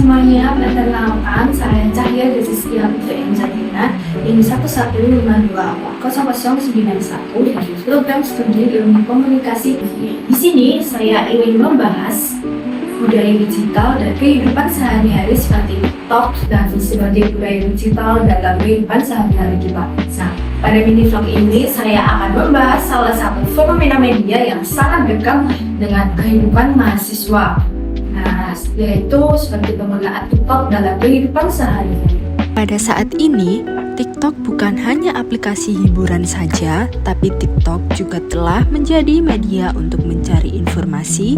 semuanya, perkenalkan saya Cahya Desistia Putri Enjadina ini 11524091 dari program studi ilmu komunikasi. Di sini saya ingin membahas budaya digital dan kehidupan sehari-hari seperti TikTok dan sebagai budaya digital dalam kehidupan sehari-hari kita. Nah, pada mini vlog ini saya akan membahas salah satu fenomena media yang sangat dekat dengan kehidupan mahasiswa. Nah, yaitu seperti penggunaan TikTok dalam kehidupan sehari-hari. Pada saat ini, TikTok bukan hanya aplikasi hiburan saja, tapi TikTok juga telah menjadi media untuk mencari informasi,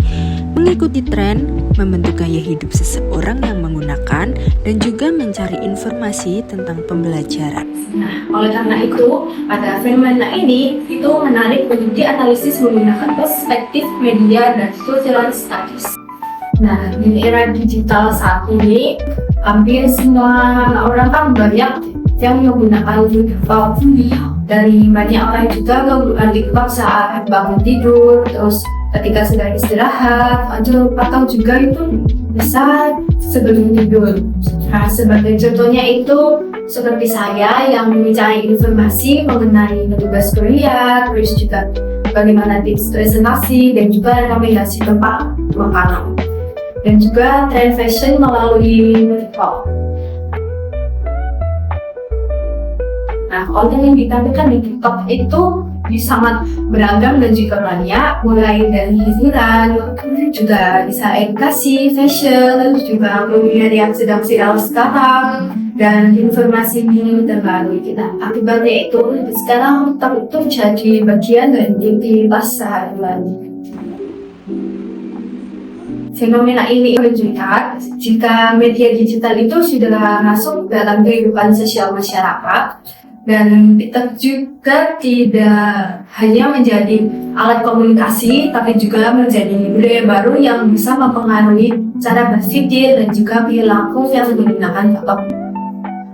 mengikuti tren, membentuk gaya hidup seseorang yang menggunakan, dan juga mencari informasi tentang pembelajaran. Nah, oleh karena itu, pada fenomena ini itu menarik untuk dianalisis menggunakan perspektif media dan social studies. Nah, di era digital saat ini, hampir semua orang kan banyak yang menggunakan TikTok. Dari banyak orang juga menggunakan TikTok saat bangun tidur, terus ketika sedang istirahat, atau juga itu bisa sebelum tidur. Nah, sebagai contohnya itu seperti saya yang mencari informasi mengenai tugas kuliah, terus juga bagaimana tips presentasi dan juga rekomendasi tempat makanan. Dan juga tren fashion melalui TikTok. Nah, konten yang ditampilkan di TikTok itu sangat beragam dan juga banyak, mulai dari hiburan, juga bisa edukasi, fashion, juga kuliner yang sedang viral sekarang, dan informasi terbaru kita. Akibatnya itu, sekarang TikTok itu jadi bagian dari aktivitas sehari-hari. Fenomena ini menunjukkan jika media digital itu sudah masuk dalam kehidupan sosial masyarakat, dan TikTok juga tidak hanya menjadi alat komunikasi, tapi juga menjadi budaya baru yang bisa mempengaruhi cara berpikir dan juga perilaku yang menggunakan TikTok.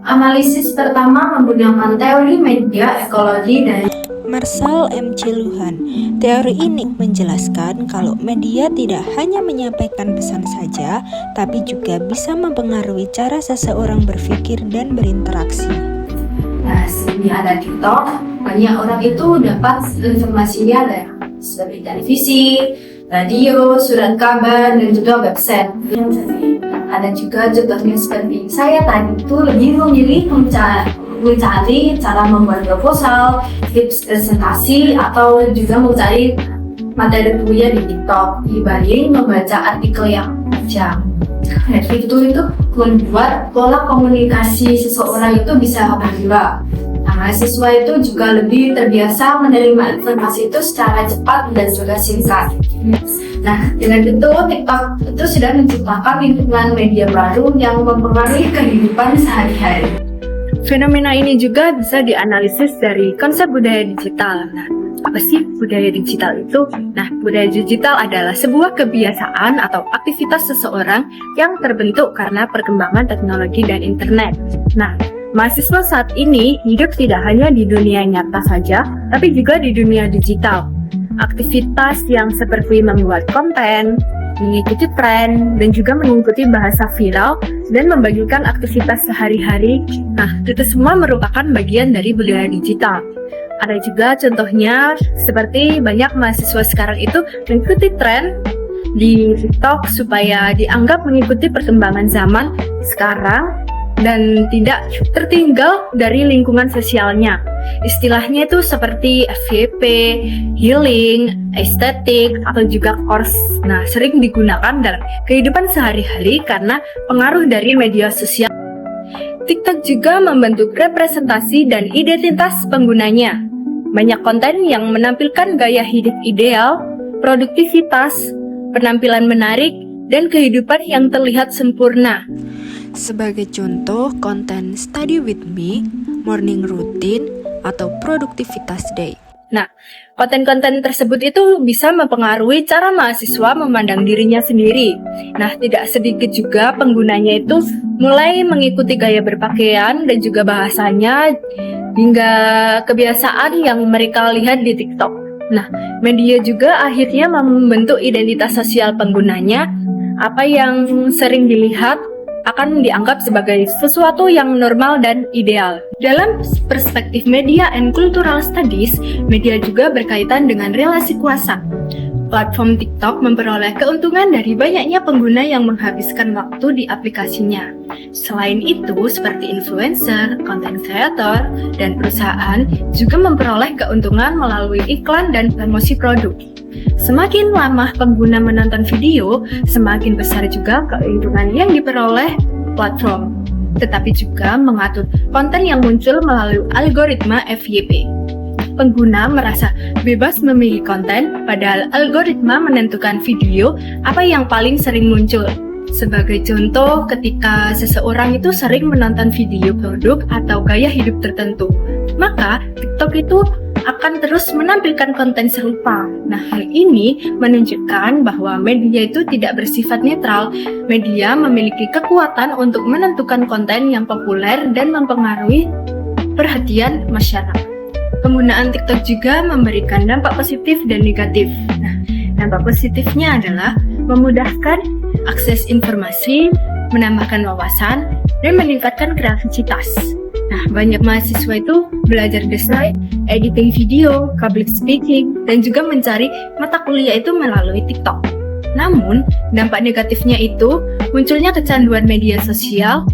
Analisis pertama menggunakan teori media ekologi dari Marshall M. Luhan. Teori ini menjelaskan kalau media tidak hanya menyampaikan pesan saja, tapi juga bisa mempengaruhi cara seseorang berpikir dan berinteraksi. Nah, sini ada TikTok, banyak orang itu dapat informasinya seperti televisi, radio, surat kabar, dan juga website. Ada juga contohnya seperti saya tadi itu lebih memilih mencari cara membuat proposal, tips presentasi, atau juga mencari materi kuliah di TikTok dibanding membaca artikel yang panjang. Itu membuat pola komunikasi seseorang itu bisa berubah. Nah, mahasiswa itu juga lebih terbiasa menerima informasi itu secara cepat dan juga singkat. Nah, dengan itu TikTok itu sudah menciptakan lingkungan media baru yang mempengaruhi kehidupan sehari-hari. Fenomena ini juga bisa dianalisis dari konsep budaya digital. Nah, apa sih budaya digital itu? Nah, budaya digital adalah sebuah kebiasaan atau aktivitas seseorang yang terbentuk karena perkembangan teknologi dan internet. Nah, mahasiswa saat ini hidup tidak hanya di dunia nyata saja, tapi juga di dunia digital. Aktivitas yang seperti membuat konten, mengikuti tren, dan juga mengikuti bahasa viral, dan membagikan aktivitas sehari-hari. Nah, itu semua merupakan bagian dari budaya digital. Ada juga contohnya seperti banyak mahasiswa sekarang itu mengikuti tren di TikTok supaya dianggap mengikuti perkembangan zaman sekarang dan tidak tertinggal dari lingkungan sosialnya. Istilahnya itu seperti FYP, healing, estetik, atau juga course. Nah, sering digunakan dalam kehidupan sehari-hari karena pengaruh dari media sosial. TikTok juga membentuk representasi dan identitas penggunanya. Banyak konten yang menampilkan gaya hidup ideal, produktivitas, penampilan menarik, dan kehidupan yang terlihat sempurna. Sebagai contoh, konten Study With Me, Morning Routine, atau Produktivitas Day. Nah, konten-konten tersebut itu bisa mempengaruhi cara mahasiswa memandang dirinya sendiri. Nah, tidak sedikit juga penggunanya itu mulai mengikuti gaya berpakaian dan juga bahasanya hingga kebiasaan yang mereka lihat di TikTok. Nah, media juga akhirnya membentuk identitas sosial penggunanya, apa yang sering dilihat, akan dianggap sebagai sesuatu yang normal dan ideal. Dalam perspektif media and cultural studies, media juga berkaitan dengan relasi kuasa. Platform TikTok memperoleh keuntungan dari banyaknya pengguna yang menghabiskan waktu di aplikasinya. Selain itu, seperti influencer, content creator, dan perusahaan juga memperoleh keuntungan melalui iklan dan promosi produk. Semakin lama pengguna menonton video, semakin besar juga keuntungan yang diperoleh platform. Tetapi juga mengatur konten yang muncul melalui algoritma FYP. Pengguna merasa bebas memilih konten, padahal algoritma menentukan video apa yang paling sering muncul. Sebagai contoh, ketika seseorang itu sering menonton video produk atau gaya hidup tertentu, maka TikTok itu akan terus menampilkan konten serupa. Nah, hal ini menunjukkan bahwa media itu tidak bersifat netral. Media memiliki kekuatan untuk menentukan konten yang populer dan mempengaruhi perhatian masyarakat. Penggunaan TikTok juga memberikan dampak positif dan negatif. Nah, dampak positifnya adalah memudahkan akses informasi, menambahkan wawasan, dan meningkatkan kreativitas. Nah, banyak mahasiswa itu belajar desain, editing video, public speaking, dan juga mencari mata kuliah itu melalui TikTok. Namun, dampak negatifnya itu munculnya kecanduan media sosial,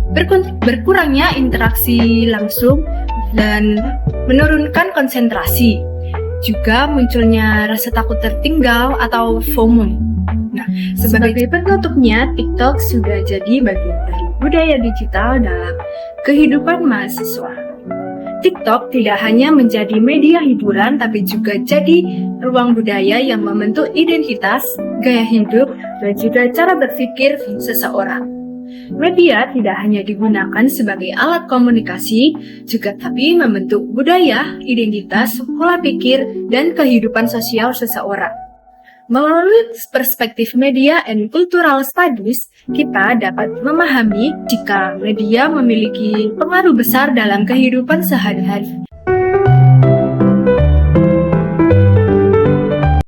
berkurangnya interaksi langsung, dan menurunkan konsentrasi. Juga munculnya rasa takut tertinggal atau FOMO. Nah, sebagai penutupnya, TikTok sudah jadi bagian dari budaya digital dalam kehidupan mahasiswa. TikTok tidak hanya menjadi media hiburan, tapi juga jadi ruang budaya yang membentuk identitas, gaya hidup, dan juga cara berpikir seseorang. Media tidak hanya digunakan sebagai alat komunikasi, juga tapi membentuk budaya, identitas, pola pikir, dan kehidupan sosial seseorang. Melalui perspektif media and cultural studies, kita dapat memahami jika media memiliki pengaruh besar dalam kehidupan sehari-hari.